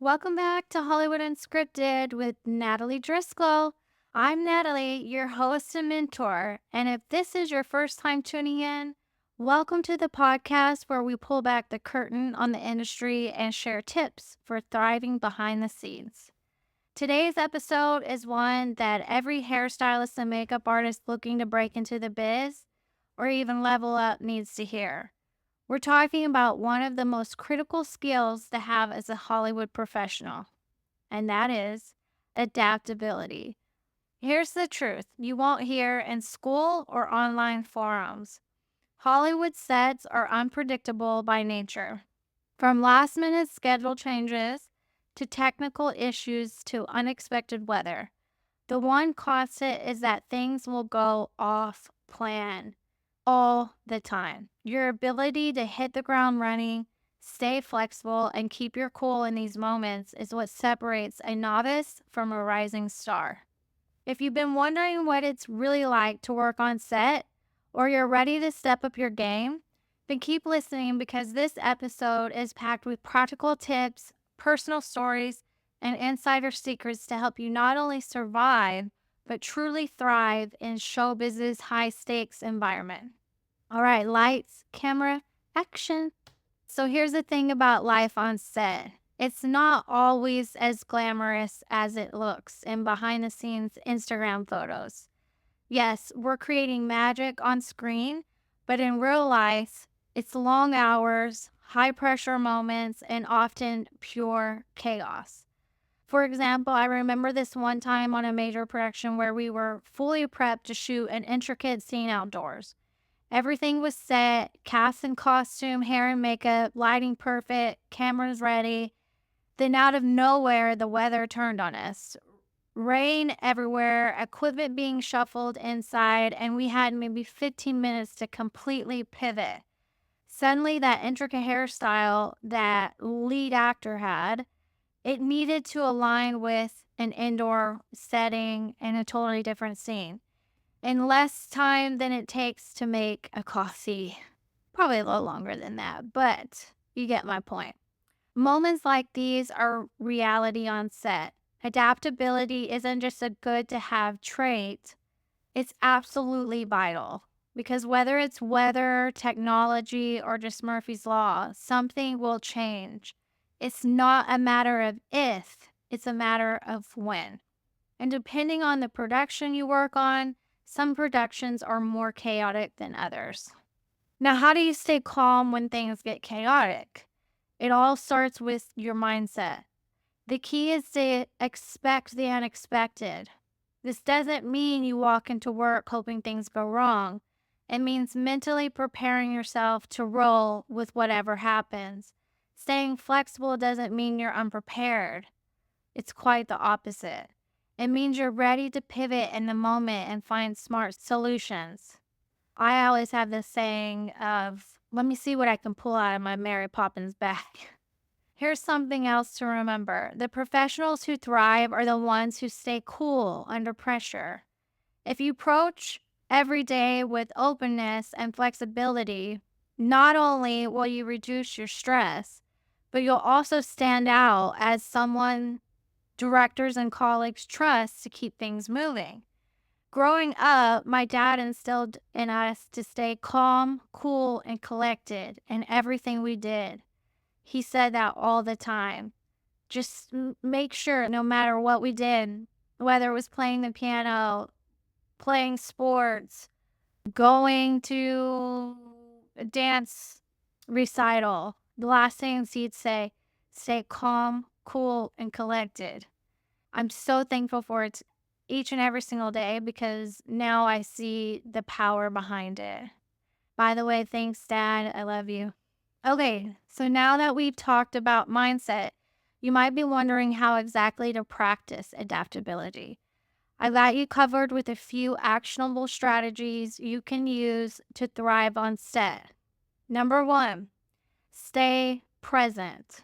Welcome back to Hollywood Unscripted with Natalie Driscoll. I'm Natalie, your host and mentor. And if this is your first time tuning in, welcome to the podcast where we pull back the curtain on the industry and share tips for thriving behind the scenes. Today's episode is one that every hairstylist and makeup artist looking to break into the biz or even level up needs to hear. We're talking about one of the most critical skills to have as a Hollywood professional, and that is adaptability. Here's the truth you won't hear in school or online forums. Hollywood sets are unpredictable by nature. From last minute schedule changes to technical issues to unexpected weather, the one constant is that things will go off plan all the time. Your ability to hit the ground running, stay flexible, and keep your cool in these moments is what separates a novice from a rising star. If you've been wondering what it's really like to work on set, or you're ready to step up your game, then keep listening because this episode is packed with practical tips, personal stories, and insider secrets to help you not only survive, but truly thrive in showbiz's high stakes environment. All right, lights, camera, action. So here's the thing about life on set. It's not always as glamorous as it looks in behind the scenes Instagram photos. Yes, we're creating magic on screen, but in real life, it's long hours, high pressure moments, and often pure chaos. For example, I remember this one time on a major production where we were fully prepped to shoot an intricate scene outdoors. Everything was set, cast and costume, hair and makeup, lighting perfect, cameras ready. Then out of nowhere, the weather turned on us. Rain everywhere, equipment being shuffled inside, and we had maybe 15 minutes to completely pivot. Suddenly, that intricate hairstyle that lead actor had, it needed to align with an indoor setting and a totally different scene in less time than it takes to make a coffee. Probably a little longer than that, but you get my point. Moments like these are reality on set. Adaptability isn't just a good to have trait, it's absolutely vital. Because whether it's weather, technology, or just Murphy's Law, something will change. It's not a matter of if, it's a matter of when. And depending on the production you work on, some productions are more chaotic than others. Now, how do you stay calm when things get chaotic? It all starts with your mindset. The key is to expect the unexpected. This doesn't mean you walk into work hoping things go wrong. It means mentally preparing yourself to roll with whatever happens. Staying flexible doesn't mean you're unprepared. It's quite the opposite. It means you're ready to pivot in the moment and find smart solutions. I always have this saying of, let me see what I can pull out of my Mary Poppins bag. Here's something else to remember. The professionals who thrive are the ones who stay cool under pressure. If you approach every day with openness and flexibility, not only will you reduce your stress, but you'll also stand out as someone directors and colleagues trust to keep things moving. Growing up, my dad instilled in us to stay calm, cool, and collected in everything we did. He said that all the time. Just make sure no matter what we did, whether it was playing the piano, playing sports, going to a dance recital, the last things he'd say, stay calm, cool, and collected. I'm so thankful for it each and every single day because now I see the power behind it. By the way, thanks, Dad. I love you. Okay, so now that we've talked about mindset, you might be wondering how exactly to practice adaptability. I got you covered with a few actionable strategies you can use to thrive on set. Number one, stay present.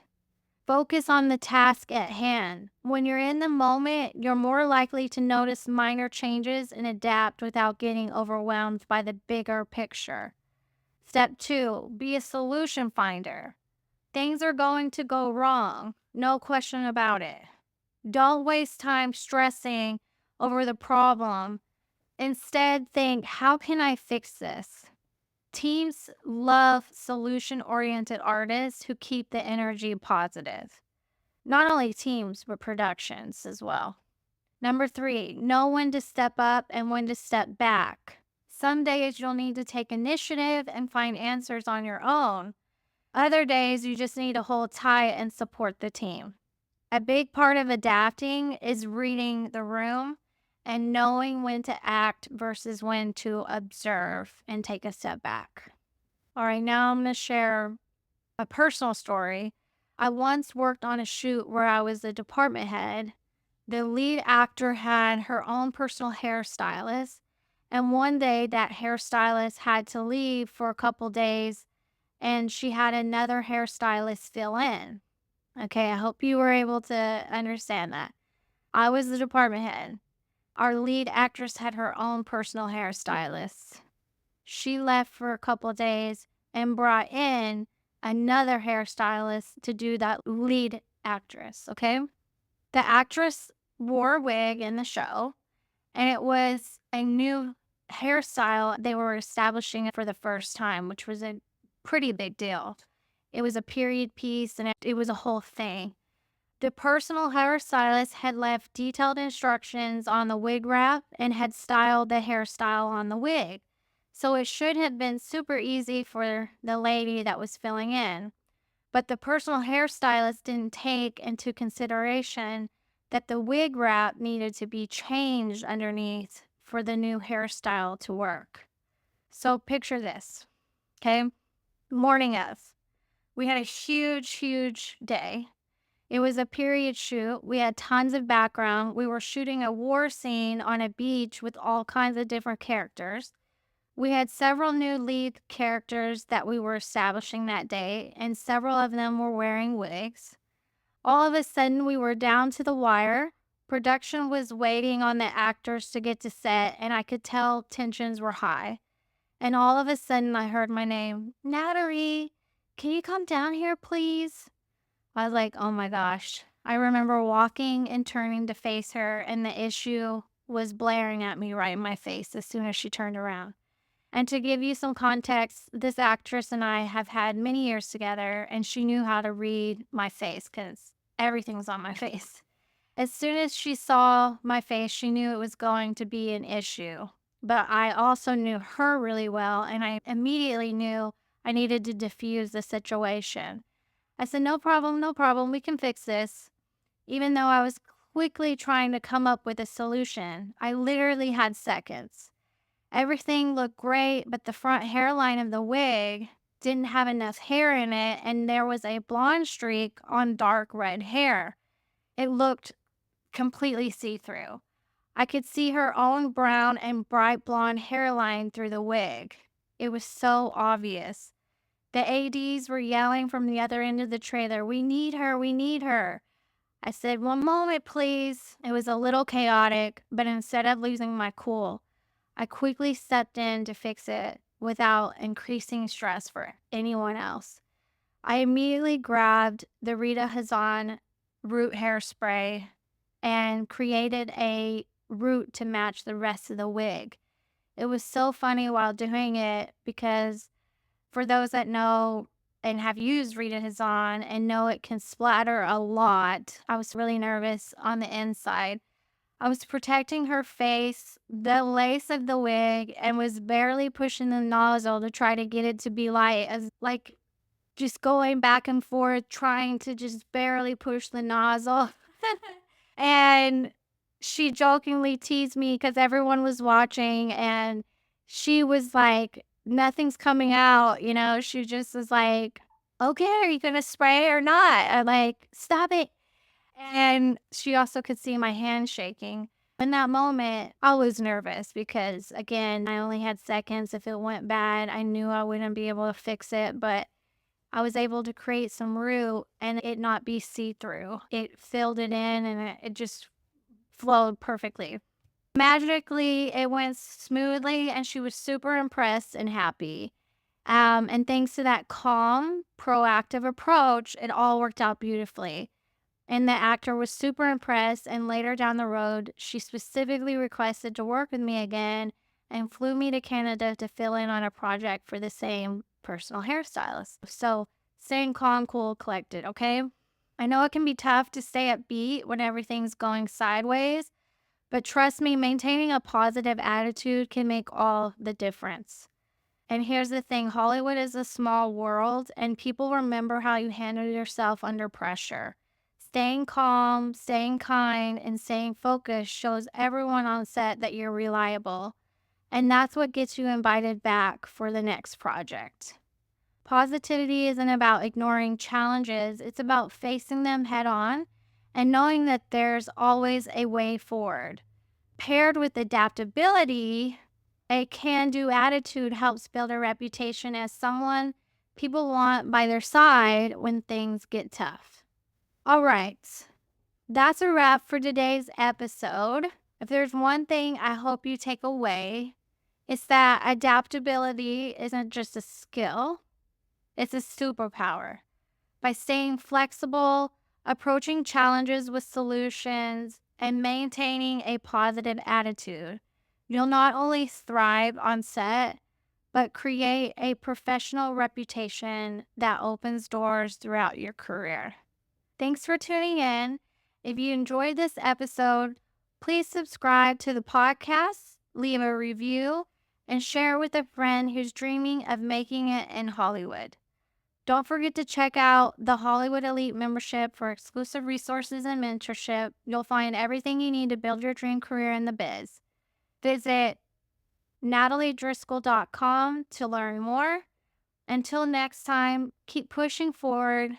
Focus on the task at hand. When you're in the moment, you're more likely to notice minor changes and adapt without getting overwhelmed by the bigger picture. Step two, be a solution finder. Things are going to go wrong. No question about it. Don't waste time stressing over the problem. Instead, think, how can I fix this? Teams love solution oriented artists who keep the energy positive. Not only teams, but productions as well. Number three, know when to step up and when to step back. Some days you'll need to take initiative and find answers on your own. Other days you just need to hold tight and support the team. A big part of adapting is reading the room and knowing when to act versus when to observe and take a step back. All right, now I'm going to share a personal story. I once worked on a shoot where I was the department head. The lead actor had her own personal hairstylist, and one day that hairstylist had to leave for a couple days and she had another hairstylist fill in. Okay, I hope you were able to understand that. I was the department head. Our lead actress had her own personal hairstylist. She left for a couple of days and brought in another hairstylist to do that lead actress. Okay. The actress wore a wig in the show, and it was a new hairstyle they were establishing for the first time, which was a pretty big deal. It was a period piece and it was a whole thing. The personal hairstylist had left detailed instructions on the wig wrap and had styled the hairstyle on the wig. So it should have been super easy for the lady that was filling in. But the personal hairstylist didn't take into consideration that the wig wrap needed to be changed underneath for the new hairstyle to work. So picture this, okay? Morning of. We had a huge day. It was a period shoot. We had tons of background. We were shooting a war scene on a beach with all kinds of different characters. We had several new lead characters that we were establishing that day, and several of them were wearing wigs. All of a sudden, we were down to the wire. Production was waiting on the actors to get to set, and I could tell tensions were high. And all of a sudden, I heard my name, Natalie, can you come down here, please? I was like, oh my gosh. I remember walking and turning to face her, and the issue was blaring at me right in my face as soon as she turned around. And to give you some context, this actress and I have had many years together, and she knew how to read my face because everything was on my face. As soon as she saw my face, she knew it was going to be an issue. But I also knew her really well, and I immediately knew I needed to diffuse the situation. I said, no problem, we can fix this. Even though I was quickly trying to come up with a solution, I literally had seconds. Everything looked great, but the front hairline of the wig didn't have enough hair in it, and there was a blonde streak on dark red hair. It looked completely see-through. I could see her own brown and bright blonde hairline through the wig. It was so obvious. The ADs were yelling from the other end of the trailer, we need her, we need her. I said, one moment, please. It was a little chaotic, but instead of losing my cool, I quickly stepped in to fix it without increasing stress for anyone else. I immediately grabbed the Rita Hazan root hairspray and created a root to match the rest of the wig. It was so funny while doing it because for those that know and have used Rita Hazan and know it can splatter a lot, I was really nervous on the inside. I was protecting her face, the lace of the wig, and was barely pushing the nozzle to try to get it to be light, as like just going back and forth, trying to just barely push the nozzle. And she jokingly teased me because everyone was watching, and she was like, nothing's coming out, she just was like, okay, are you gonna spray or not? I'm like, stop it. And she also could see my hand shaking. In that moment, I was nervous because, again, I only had seconds. If it went bad, I knew I wouldn't be able to fix it, but I was able to create some root and it not be see-through. It filled it in and it just flowed perfectly. Magically, it went smoothly and she was super impressed and happy. And thanks to that calm, proactive approach, it all worked out beautifully. And the actor was super impressed. And later down the road, she specifically requested to work with me again and flew me to Canada to fill in on a project for the same personal hairstylist. So staying calm, cool, collected, okay? I know it can be tough to stay upbeat when everything's going sideways, but trust me, maintaining a positive attitude can make all the difference. And here's the thing, Hollywood is a small world, and people remember how you handle yourself under pressure. Staying calm, staying kind, and staying focused shows everyone on set that you're reliable. And that's what gets you invited back for the next project. Positivity isn't about ignoring challenges, it's about facing them head on and knowing that there's always a way forward. Paired with adaptability, a can do attitude helps build a reputation as someone people want by their side when things get tough. All right, that's a wrap for today's episode. If there's one thing I hope you take away, it's that adaptability isn't just a skill, it's a superpower. By staying flexible, approaching challenges with solutions, and maintaining a positive attitude, you'll not only thrive on set, but create a professional reputation that opens doors throughout your career. Thanks for tuning in. If you enjoyed this episode, please subscribe to the podcast, leave a review, and share with a friend who's dreaming of making it in Hollywood. Don't forget to check out the Hollywood Elite membership for exclusive resources and mentorship. You'll find everything you need to build your dream career in the biz. Visit nataliedriscoll.com to learn more. Until next time, keep pushing forward,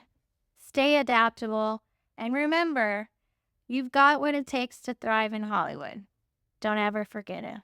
stay adaptable, and remember, you've got what it takes to thrive in Hollywood. Don't ever forget it.